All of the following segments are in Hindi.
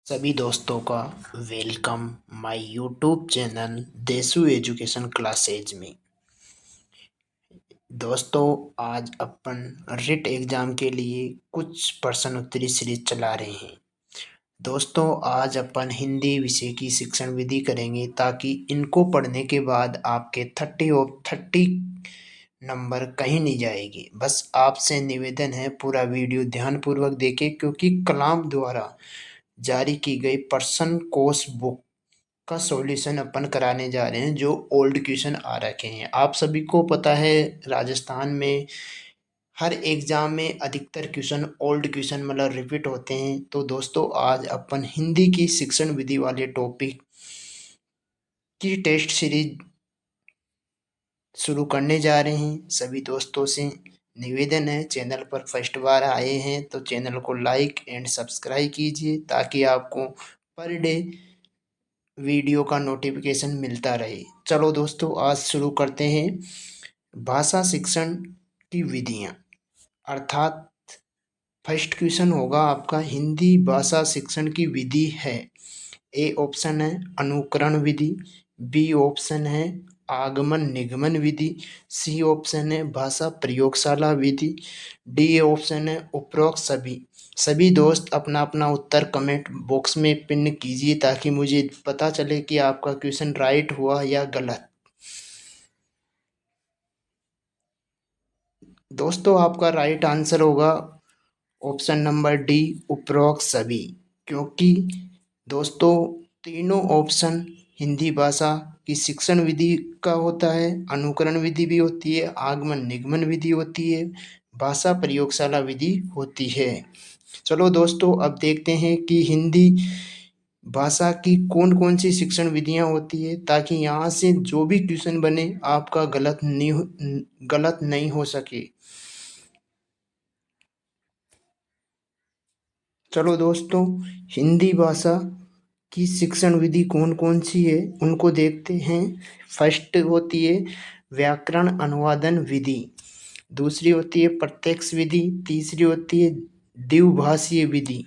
सभी दोस्तों का welcome my YouTube channel Desu education classes में। दोस्तों, आज अपन रिट एग्जाम के लिए कुछ प्रश्न उत्तरी सीरीज चला रहे हैं। दोस्तों, आज अपन हिंदी विषय की शिक्षण विधि करेंगे ताकि इनको पढ़ने के बाद आपके 30 नंबर कहीं नहीं जाएगी। बस आपसे निवेदन है, पूरा वीडियो ध्यानपूर्वक देखें क्योंकि कलाम द्वारा जारी की गई प्रश्न कोश बुक का सॉल्यूशन अपन कराने जा रहे हैं जो ओल्ड क्वेश्चन आ रखे हैं। आप सभी को पता है, राजस्थान में हर एग्जाम में अधिकतर क्वेश्चन ओल्ड क्वेश्चन मतलब रिपीट होते हैं। तो दोस्तों, आज अपन हिंदी की शिक्षण विधि वाले टॉपिक की टेस्ट सीरीज शुरू करने जा रहे हैं। सभी दोस्तों से निवेदन है, चैनल पर फर्स्ट बार आए हैं तो चैनल को लाइक एंड सब्सक्राइब कीजिए ताकि आपको पर डे वीडियो का नोटिफिकेशन मिलता रहे। चलो दोस्तों, आज शुरू करते हैं भाषा शिक्षण की विधियां। अर्थात फर्स्ट क्वेश्चन होगा आपका, हिंदी भाषा शिक्षण की विधि है। ए ऑप्शन है अनुकरण विधि, बी ऑप्शन है आगमन निगमन विधि, सी ऑप्शन है भाषा प्रयोगशाला विधि, डी ऑप्शन है उपरोक्त सभी। सभी दोस्त अपना अपना उत्तर कमेंट बॉक्स में पिन कीजिए ताकि मुझे पता चले कि आपका क्वेश्चन राइट हुआ या गलत। दोस्तों, आपका राइट आंसर होगा ऑप्शन नंबर डी, उपरोक्त सभी। क्योंकि दोस्तों, तीनों ऑप्शन हिंदी भाषा की शिक्षण विधि का होता है। अनुकरण विधि भी होती है, आगमन निगमन विधि होती है, भाषा प्रयोगशाला विधि होती है। चलो दोस्तों, अब देखते हैं कि हिंदी भाषा की कौन कौन सी शिक्षण विधियां होती है ताकि यहाँ से जो भी क्वेश्चन बने आपका गलत नहीं हो सके। चलो दोस्तों, हिंदी भाषा की शिक्षण विधि कौन कौन सी है उनको देखते हैं। फर्स्ट होती है व्याकरण अनुवादन विधि, दूसरी होती है प्रत्यक्ष विधि, तीसरी होती है द्विभाषीय विधि,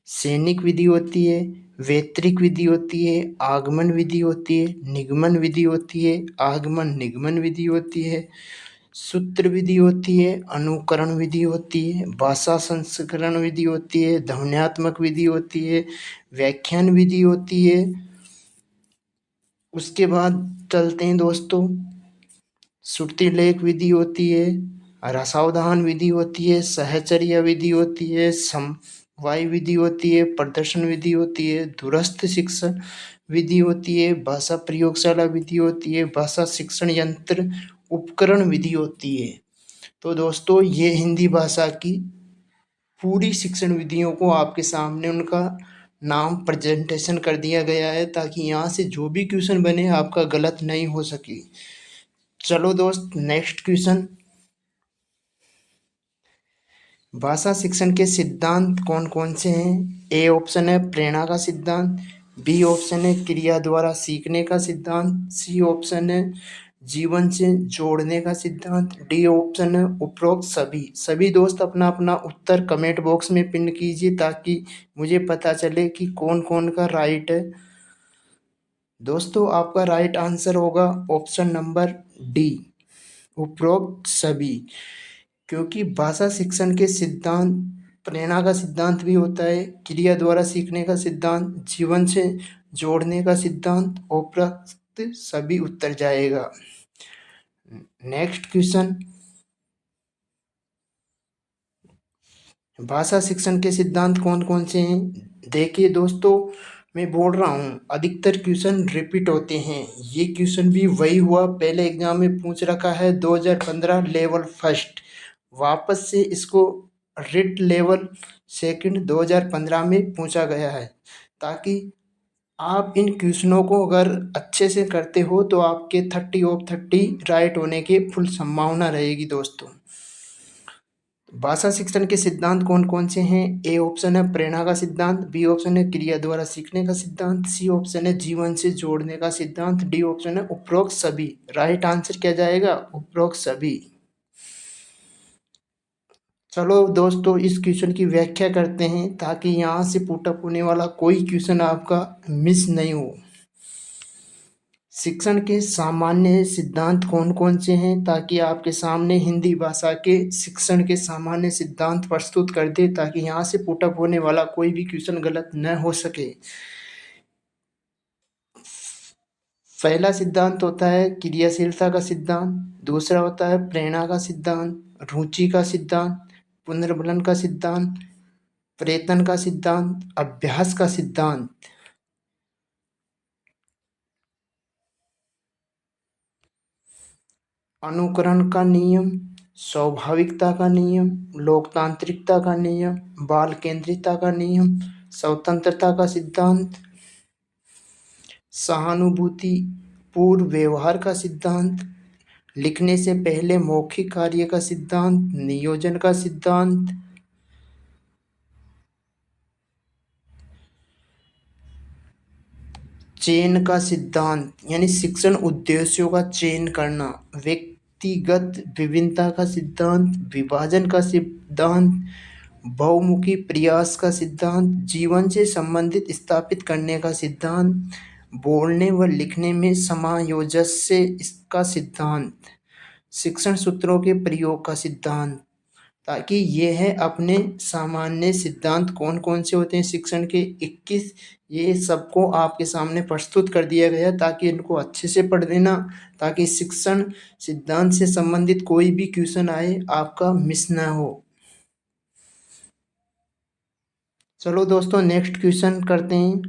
सैनिक विधि होती है, वैतरिक विधि होती है, आगमन विधि होती है, निगमन विधि होती है, आगमन निगमन विधि होती है, सूत्र विधि होती है, अनुकरण विधि होती है, भाषा संस्करण विधि होती है, ध्वन्यात्मक विधि होती है, व्याख्यान विधि होती है। उसके बाद चलते हैं दोस्तों, श्रुति लेख विधि होती है, रसावधान विधि होती है, सहचर्या विधि होती है, समवाय विधि होती है, प्रदर्शन विधि होती है, दूरस्थ शिक्षण विधि होती है, भाषा प्रयोगशाला विधि होती है, भाषा शिक्षण यंत्र उपकरण विधि होती है। तो दोस्तों, ये हिंदी भाषा की पूरी शिक्षण विधियों को आपके सामने उनका नाम प्रेजेंटेशन कर दिया गया है ताकि यहाँ से जो भी क्वेश्चन बने आपका गलत नहीं हो सके। चलो दोस्त, नेक्स्ट क्वेश्चन, भाषा शिक्षण के सिद्धांत कौन कौन से हैं। ए ऑप्शन है प्रेरणा का सिद्धांत, बी ऑप्शन है क्रिया द्वारा सीखने का सिद्धांत, सी ऑप्शन है जीवन से जोड़ने का सिद्धांत, डी ऑप्शन है उपरोक्त सभी। सभी दोस्त अपना अपना उत्तर कमेंट बॉक्स में पिन कीजिए ताकि मुझे पता चले कि कौन कौन का राइट है। दोस्तों, आपका राइट आंसर होगा ऑप्शन नंबर डी, उपरोक्त सभी। क्योंकि भाषा शिक्षण के सिद्धांत प्रेरणा का सिद्धांत भी होता है, क्रिया द्वारा सीखने का सिद्धांत, जीवन से जोड़ने का सिद्धांत, उपरोक्त सभी उत्तर जाएगा। नेक्स्ट क्वेश्चन, भाषा शिक्षण के सिद्धांत कौन कौन से हैं। देखिए दोस्तों, मैं बोल रहा हूँ अधिकतर क्वेश्चन रिपीट होते हैं। ये क्वेश्चन भी वही हुआ, पहले एग्जाम में पूछ रखा है 2015 लेवल फर्स्ट, वापस से इसको रिट लेवल सेकंड 2015 में पूछा गया है ताकि आप इन क्वेश्चनों को अगर अच्छे से करते हो तो आपके 30 ऑफ 30 राइट होने की फुल संभावना रहेगी। दोस्तों, भाषा शिक्षण के सिद्धांत कौन कौन से हैं। ए ऑप्शन है प्रेरणा का सिद्धांत, बी ऑप्शन है क्रिया द्वारा सीखने का सिद्धांत, सी ऑप्शन है जीवन से जोड़ने का सिद्धांत, डी ऑप्शन है उपरोक्त सभी। राइट आंसर क्या जाएगा, उपरोक्त सभी। चलो दोस्तों, इस क्वेश्चन की व्याख्या करते हैं ताकि यहाँ से पुटअप होने वाला कोई क्वेश्चन आपका मिस नहीं हो। शिक्षण के सामान्य सिद्धांत कौन कौन से हैं, ताकि आपके सामने हिंदी भाषा के शिक्षण के सामान्य सिद्धांत प्रस्तुत कर दे, ताकि यहाँ से पुटअप होने वाला कोई भी क्वेश्चन गलत न हो सके। पहला सिद्धांत होता है क्रियाशीलता का सिद्धांत, दूसरा होता है प्रेरणा का सिद्धांत, रुचि का सिद्धांत, पुनर्बलन का सिद्धांत, प्रयत्न का सिद्धांत, अभ्यास का सिद्धांत। अनुकरण का नियम, स्वाभाविकता का नियम, लोकतांत्रिकता का नियम, बाल केंद्रितता का नियम, स्वतंत्रता का सिद्धांत, सहानुभूति पूर्व व्यवहार का सिद्धांत, लिखने से पहले मौखिक कार्य का सिद्धांत, नियोजन का सिद्धांत, चयन का सिद्धांत यानी शिक्षण उद्देश्यों का चयन करना, व्यक्तिगत विभिन्नता का सिद्धांत, विभाजन का सिद्धांत, बहुमुखी प्रयास का सिद्धांत, जीवन से संबंधित स्थापित करने का सिद्धांत, बोलने व लिखने में समायोजस्य इसका सिद्धांत, शिक्षण सूत्रों के प्रयोग का सिद्धांत। ताकि ये है अपने सामान्य सिद्धांत कौन कौन से होते हैं शिक्षण के 21, ये सबको आपके सामने प्रस्तुत कर दिया गया ताकि इनको अच्छे से पढ़ लेना, ताकि शिक्षण सिद्धांत से संबंधित कोई भी क्वेश्चन आए आपका मिस ना हो। चलो दोस्तों, नेक्स्ट क्वेश्चन करते हैं।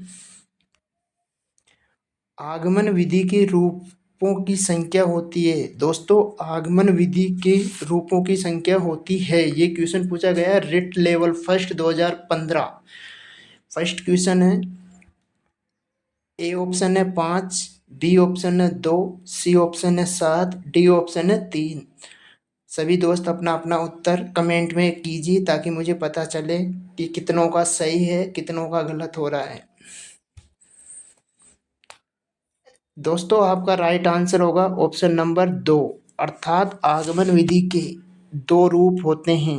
आगमन विधि के रूपों की संख्या होती है। दोस्तों, आगमन विधि के रूपों की संख्या होती है, ये क्वेश्चन पूछा गया है writ level first 2015। First question है, ए ऑप्शन है 5, बी ऑप्शन है 2, सी ऑप्शन है 7, डी ऑप्शन है 3। सभी दोस्त अपना अपना उत्तर कमेंट में कीजिए ताकि मुझे पता चले कि कितनों का सही है कितनों का गलत हो रहा है। दोस्तों, आपका राइट आंसर होगा ऑप्शन नंबर 2, अर्थात आगमन विधि के दो रूप होते हैं।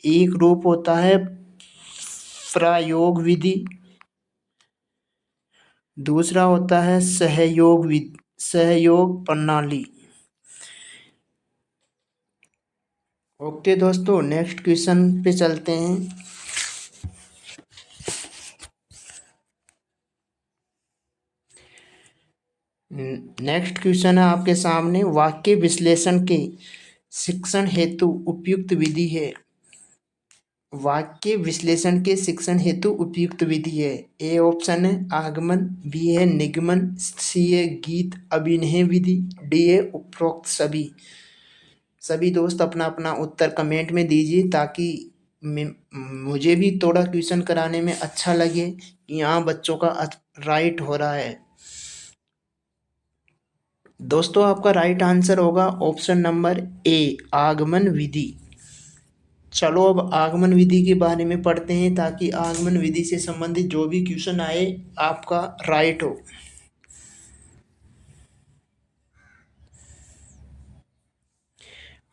एक रूप होता है प्रयोग विधि, दूसरा होता है सहयोग विधि, सहयोग प्रणाली। ओके दोस्तों, नेक्स्ट क्वेश्चन पे चलते हैं। नेक्स्ट क्वेश्चन है आपके सामने, वाक्य विश्लेषण के शिक्षण हेतु उपयुक्त विधि है। वाक्य विश्लेषण के शिक्षण हेतु उपयुक्त विधि है। ए ऑप्शन है आगमन, बी है निगमन, सी है गीत अभिनय विधि, डी है उपरोक्त सभी। सभी दोस्त अपना अपना उत्तर कमेंट में दीजिए ताकि मुझे भी थोड़ा क्वेश्चन कराने में अच्छा लगे कि यहाँ बच्चों का राइट हो रहा है। दोस्तों, आपका राइट आंसर होगा ऑप्शन नंबर ए, आगमन विधि। चलो अब आगमन विधि के बारे में पढ़ते हैं ताकि आगमन विधि से संबंधित जो भी क्वेश्चन आए आपका राइट हो।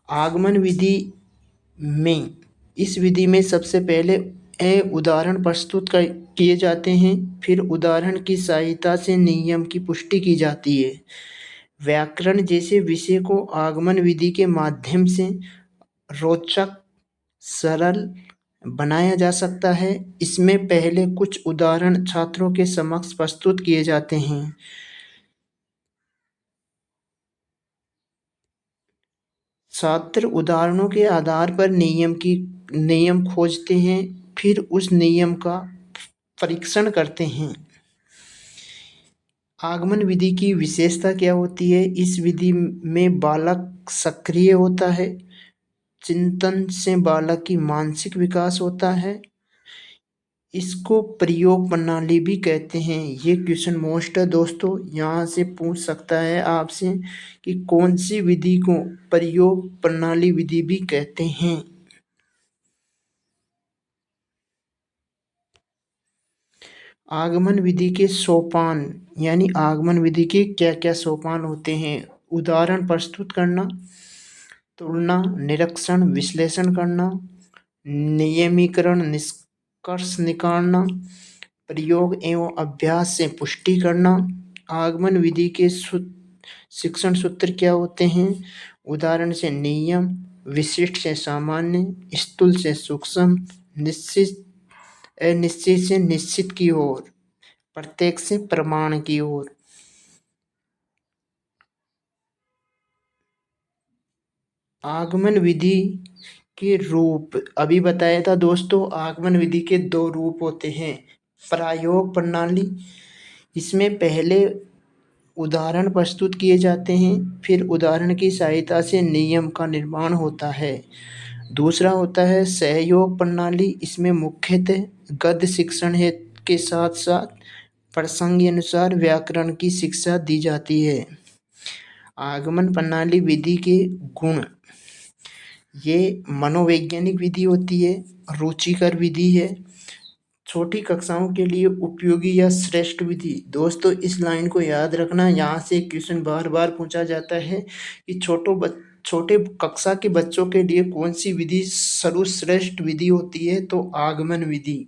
आगमन विधि में, इस विधि में सबसे पहले उदाहरण प्रस्तुत किए जाते हैं, फिर उदाहरण की सहायता से नियम की पुष्टि की जाती है। व्याकरण जैसे विषय को आगमन विधि के माध्यम से रोचक सरल बनाया जा सकता है। इसमें पहले कुछ उदाहरण छात्रों के समक्ष प्रस्तुत किए जाते हैं। छात्र उदाहरणों के आधार पर नियम खोजते हैं, फिर उस नियम का परीक्षण करते हैं। आगमन विधि की विशेषता क्या होती है? इस विधि में बालक सक्रिय होता है, चिंतन से बालक की मानसिक विकास होता है, इसको प्रयोग प्रणाली भी कहते हैं। ये क्वेश्चन मोस्ट है दोस्तों, यहाँ से पूछ सकता है आपसे कि कौन सी विधि को प्रयोग प्रणाली विधि भी कहते हैं। आगमन विधि के सोपान यानी आगमन विधि के क्या क्या सोपान होते हैं? उदाहरण प्रस्तुत करना, तुलना, निरीक्षण, विश्लेषण करना, नियमीकरण, निष्कर्ष निकालना, प्रयोग एवं अभ्यास से पुष्टि करना। आगमन विधि के शिक्षण सूत्र क्या होते हैं? उदाहरण से नियम, विशिष्ट से सामान्य, स्थूल से सूक्ष्म, निश्चित अनिश्चित से निश्चित की ओर, प्रत्येक से प्रमाण की ओर। आगमन विधि के रूप अभी बताया था दोस्तों। आगमन विधि के दो रूप होते हैं। प्रायोग प्रणाली, इसमें पहले उदाहरण प्रस्तुत किए जाते हैं, फिर उदाहरण की सहायता से नियम का निर्माण होता है। दूसरा होता है सहयोग प्रणाली, इसमें मुख्यतः गद्य शिक्षण है के साथ साथ प्रसंग अनुसार व्याकरण की शिक्षा दी जाती है। आगमन प्रणाली विधि के गुण, ये मनोवैज्ञानिक विधि होती है, रुचिकर विधि है, छोटी कक्षाओं के लिए उपयोगी या श्रेष्ठ विधि। दोस्तों इस लाइन को याद रखना, यहाँ से क्वेश्चन बार बार पूछा जाता है कि छोटे कक्षा के बच्चों के लिए कौन सी विधि सर्वश्रेष्ठ विधि होती है? तो आगमन विधि।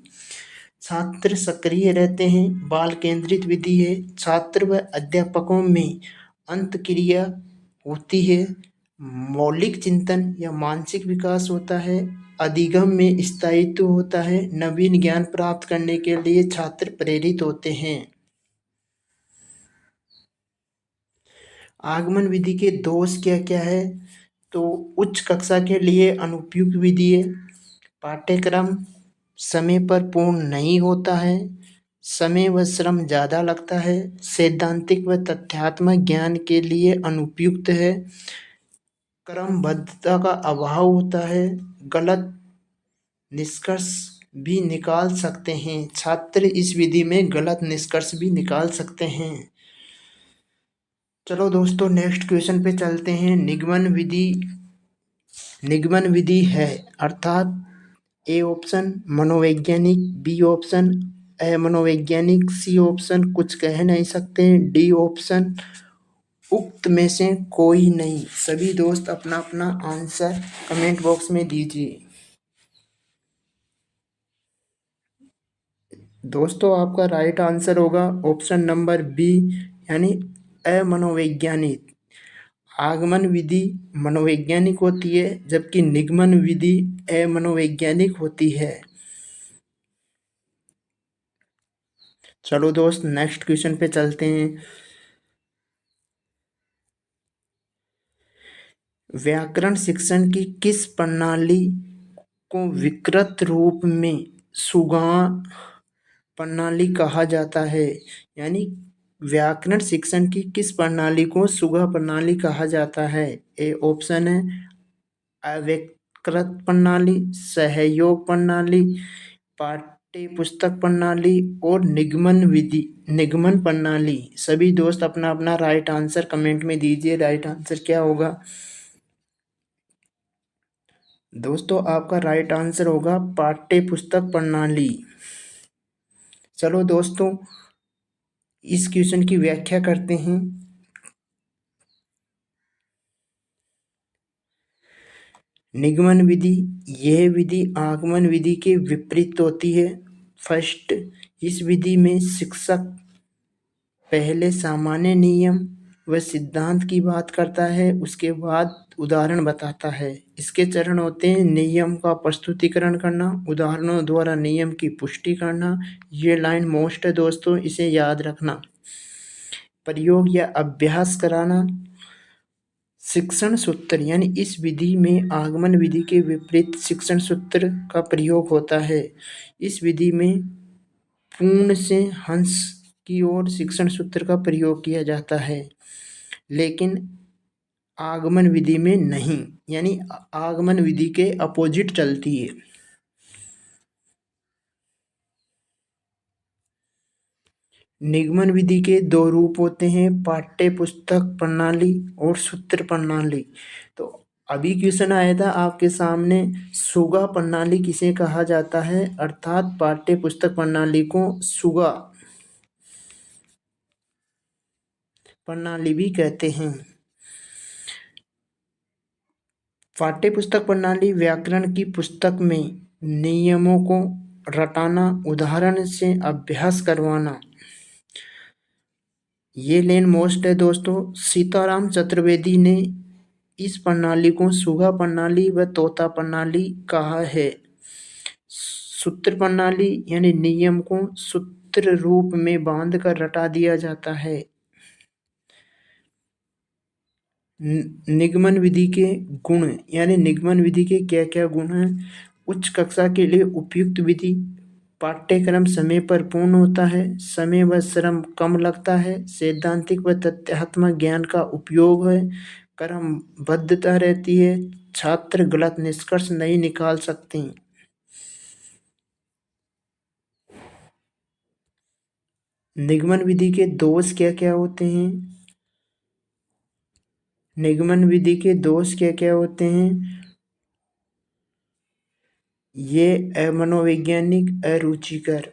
छात्र सक्रिय रहते हैं, बाल केंद्रित विधि है, छात्र व अध्यापकों में अंतःक्रिया होती है, मौलिक चिंतन या मानसिक विकास होता है, अधिगम में स्थायित्व होता है, नवीन ज्ञान प्राप्त करने के लिए छात्र प्रेरित होते हैं। आगमन विधि के दोष क्या क्या है? तो उच्च कक्षा के लिए अनुपयुक्त विधि है, पाठ्यक्रम समय पर पूर्ण नहीं होता है, समय व श्रम ज़्यादा लगता है, सैद्धांतिक व तथ्यात्मक ज्ञान के लिए अनुपयुक्त है, क्रमबद्धता का अभाव होता है, गलत निष्कर्ष भी निकाल सकते हैं। छात्र इस विधि में गलत निष्कर्ष भी निकाल सकते हैं। चलो दोस्तों नेक्स्ट क्वेश्चन पे चलते हैं। निगमन विधि है अर्थात ए ऑप्शन मनोवैज्ञानिक, बी ऑप्शन अमनोवैज्ञानिक, सी ऑप्शन कुछ कह नहीं सकते, डी ऑप्शन उक्त में से कोई नहीं। सभी दोस्त अपना अपना आंसर कमेंट बॉक्स में दीजिए। दोस्तों आपका राइट आंसर होगा ऑप्शन नंबर बी, यानी अमनोवैज्ञानिक। आगमन विधि मनोवैज्ञानिक होती है, जबकि निगमन विधि अमनोवैज्ञानिक होती है। चलो दोस्त नेक्स्ट क्वेश्चन पे चलते हैं। व्याकरण शिक्षण की किस प्रणाली को विकृत रूप में सुगम प्रणाली कहा जाता है? यानी व्याकरण शिक्षण की किस प्रणाली को सुगम प्रणाली कहा जाता है? ए ऑप्शन है अविकृत प्रणाली, सहयोग प्रणाली, पाठ्य पुस्तक प्रणाली और निगमन प्रणाली। सभी दोस्त अपना अपना राइट आंसर कमेंट में दीजिए। राइट आंसर क्या होगा? दोस्तों आपका राइट आंसर होगा पाठ्य पुस्तक प्रणाली। चलो दोस्तों इस क्वेश्चन की व्याख्या करते हैं। निगमन विधि, यह विधि आगमन विधि के विपरीत होती है। फर्स्ट, इस विधि में शिक्षक पहले सामान्य नियम व सिद्धांत की बात करता है, उसके बाद उदाहरण बताता है। इसके चरण होते हैं नियम का प्रस्तुतिकरण करना, उदाहरणों द्वारा नियम की पुष्टि करना। ये लाइन मोस्ट है दोस्तों, इसे याद रखना। प्रयोग या अभ्यास कराना। शिक्षण सूत्र, यानी इस विधि में आगमन विधि के विपरीत शिक्षण सूत्र का प्रयोग होता है। इस विधि में पूर्ण से हंस की ओर शिक्षण सूत्र का प्रयोग किया जाता है, लेकिन आगमन विधि में नहीं, यानी आगमन विधि के अपोजिट चलती है। निगमन विधि के दो रूप होते हैं, पाठ्य पुस्तक प्रणाली और सूत्र प्रणाली। तो अभी क्वेश्चन आया था आपके सामने, सुगा प्रणाली किसे कहा जाता है? अर्थात पाठ्य पुस्तक प्रणाली को सुगा प्रणाली भी कहते हैं। पाठ्य पुस्तक प्रणाली व्याकरण की पुस्तक में नियमों को रटाना, उदाहरण से अभ्यास करवाना। ये लेन मोस्ट है दोस्तों। सीताराम चतुर्वेदी ने इस प्रणाली को सुगा प्रणाली व तोता प्रणाली कहा है। सूत्र प्रणाली यानी नियम को सूत्र रूप में बांध कर रटा दिया जाता है। निगमन विधि के गुण यानी निगमन विधि के क्या क्या गुण हैं। उच्च कक्षा के लिए उपयुक्त विधि, पाठ्यक्रम समय पर पूर्ण होता है, समय व श्रम कम लगता है, सैद्धांतिक व तथ्यात्मक ज्ञान का उपयोग है, क्रमबद्धता रहती है, छात्र गलत निष्कर्ष नहीं निकाल सकते। निगमन विधि के दोष क्या क्या होते हैं। निगमन विधि के दोष क्या क्या होते हैं। ये अमनोवैज्ञानिक, अरुचिकर,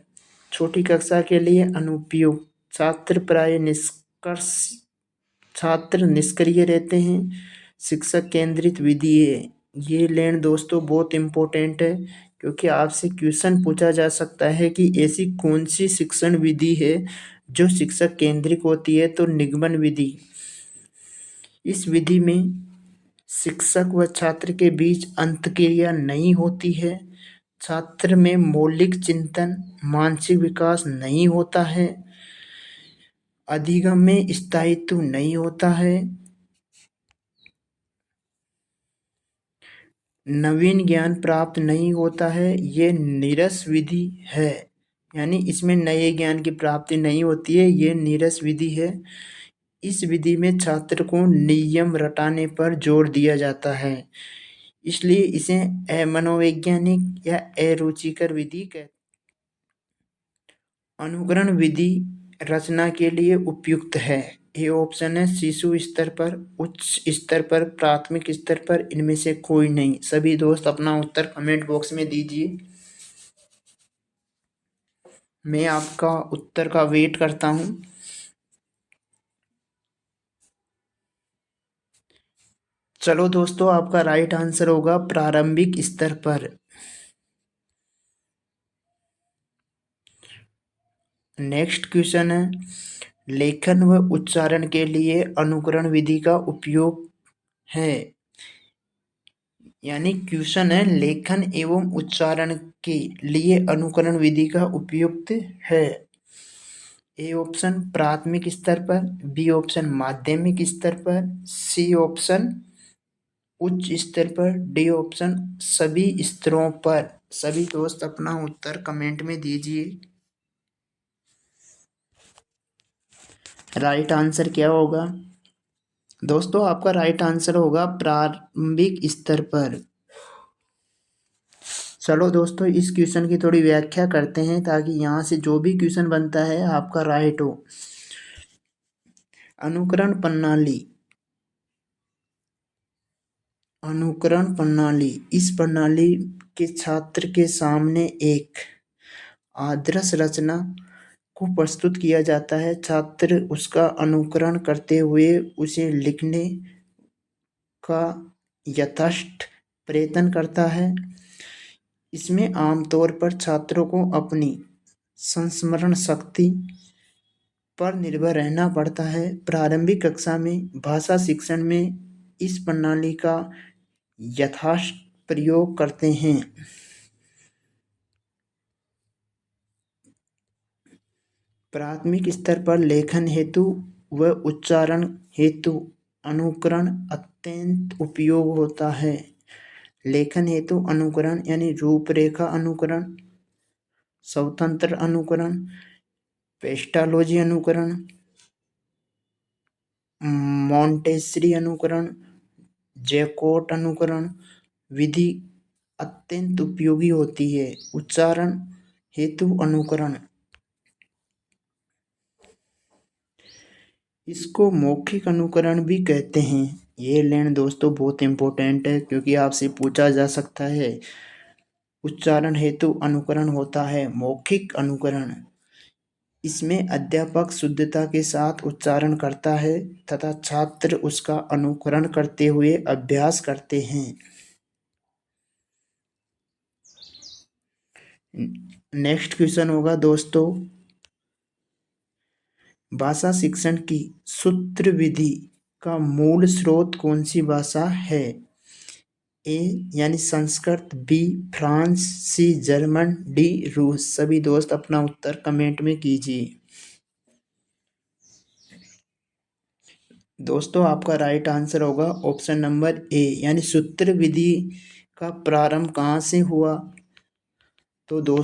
छोटी कक्षा के लिए अनुपयुक्त, छात्र निष्क्रिय रहते हैं, शिक्षक केंद्रित विधि है। ये लेन दोस्तों बहुत इम्पोर्टेंट है, क्योंकि आपसे क्वेश्चन पूछा जा सकता है कि ऐसी कौन सी शिक्षण विधि है जो शिक्षक केंद्रित होती है, तो निगमन विधि। इस विधि में शिक्षक व छात्र के बीच अंतःक्रिया नहीं होती है, छात्र में मौलिक चिंतन, मानसिक विकास नहीं होता है, अधिगम में स्थायित्व नहीं होता है, नवीन ज्ञान प्राप्त नहीं होता है। ये नीरस विधि है, यानी इसमें नए ज्ञान की प्राप्ति नहीं होती है, ये नीरस विधि है। इस विधि में छात्र को नियम रटाने पर जोर दिया जाता है, इसलिए इसे अमनोवैज्ञानिक या अरुचिकर विधि कहते हैं। अनुकरण विधि रचना के लिए उपयुक्त है। ये ऑप्शन है शिशु स्तर पर, उच्च स्तर पर, प्राथमिक स्तर पर, इनमें से कोई नहीं। सभी दोस्त अपना उत्तर कमेंट बॉक्स में दीजिए, मैं आपका उत्तर का वेट करता हूँ। चलो दोस्तों, आपका राइट आंसर होगा प्रारंभिक स्तर पर। नेक्स्ट क्वेश्चन है, लेखन व उच्चारण के लिए अनुकरण विधि का उपयोग है। यानी क्वेश्चन है, लेखन एवं उच्चारण के लिए अनुकरण विधि का उपयुक्त है। ए ऑप्शन प्राथमिक स्तर पर, बी ऑप्शन माध्यमिक स्तर पर, सी ऑप्शन उच्च स्तर पर, डी ऑप्शन सभी स्तरों पर। सभी दोस्त अपना उत्तर कमेंट में दीजिए। राइट आंसर क्या होगा दोस्तों? आपका राइट आंसर होगा प्रारंभिक स्तर पर। चलो दोस्तों, इस क्वेश्चन की थोड़ी व्याख्या करते हैं, ताकि यहाँ से जो भी क्वेश्चन बनता है आपका राइट हो। अनुकरण प्रणाली। अनुकरण प्रणाली, इस प्रणाली के छात्र के सामने एक आदर्श रचना को प्रस्तुत किया जाता है। छात्र उसका अनुकरण करते हुए उसे लिखने का यथार्थ प्रयत्न करता है। इसमें आमतौर पर छात्रों को अपनी संस्मरण शक्ति पर निर्भर रहना पड़ता है। प्रारंभिक कक्षा में भाषा शिक्षण में इस प्रणाली का यथार्थ प्रयोग करते हैं। प्राथमिक स्तर पर लेखन हेतु व उच्चारण हेतु अनुकरण अत्यंत उपयोग होता है। लेखन हेतु अनुकरण यानी रूपरेखा अनुकरण, स्वतंत्र अनुकरण, पेस्टालोजी अनुकरण, मॉन्टेसरी अनुकरण, जैकोट अनुकरण विधि अत्यंत उपयोगी होती है। उच्चारण हेतु अनुकरण, इसको मौखिक अनुकरण भी कहते हैं। ये लेन दोस्तों बहुत इंपॉर्टेंट है, क्योंकि आपसे पूछा जा सकता है। उच्चारण हेतु अनुकरण होता है मौखिक अनुकरण। इसमें अध्यापक शुद्धता के साथ उच्चारण करता है तथा छात्र उसका अनुकरण करते हुए अभ्यास करते हैं। नेक्स्ट क्वेश्चन होगा दोस्तों, भाषा शिक्षण की सूत्र विधि का मूल स्रोत कौन सी भाषा है? ए यानी संस्कृत, बी फ्रांस, सी जर्मन, डी रूस। सभी दोस्त अपना उत्तर कमेंट में कीजिए। दोस्तों आपका राइट आंसर होगा ऑप्शन नंबर ए यानी सूत्र विधि का प्रारंभ कहाँ से हुआ? तो दोस्तों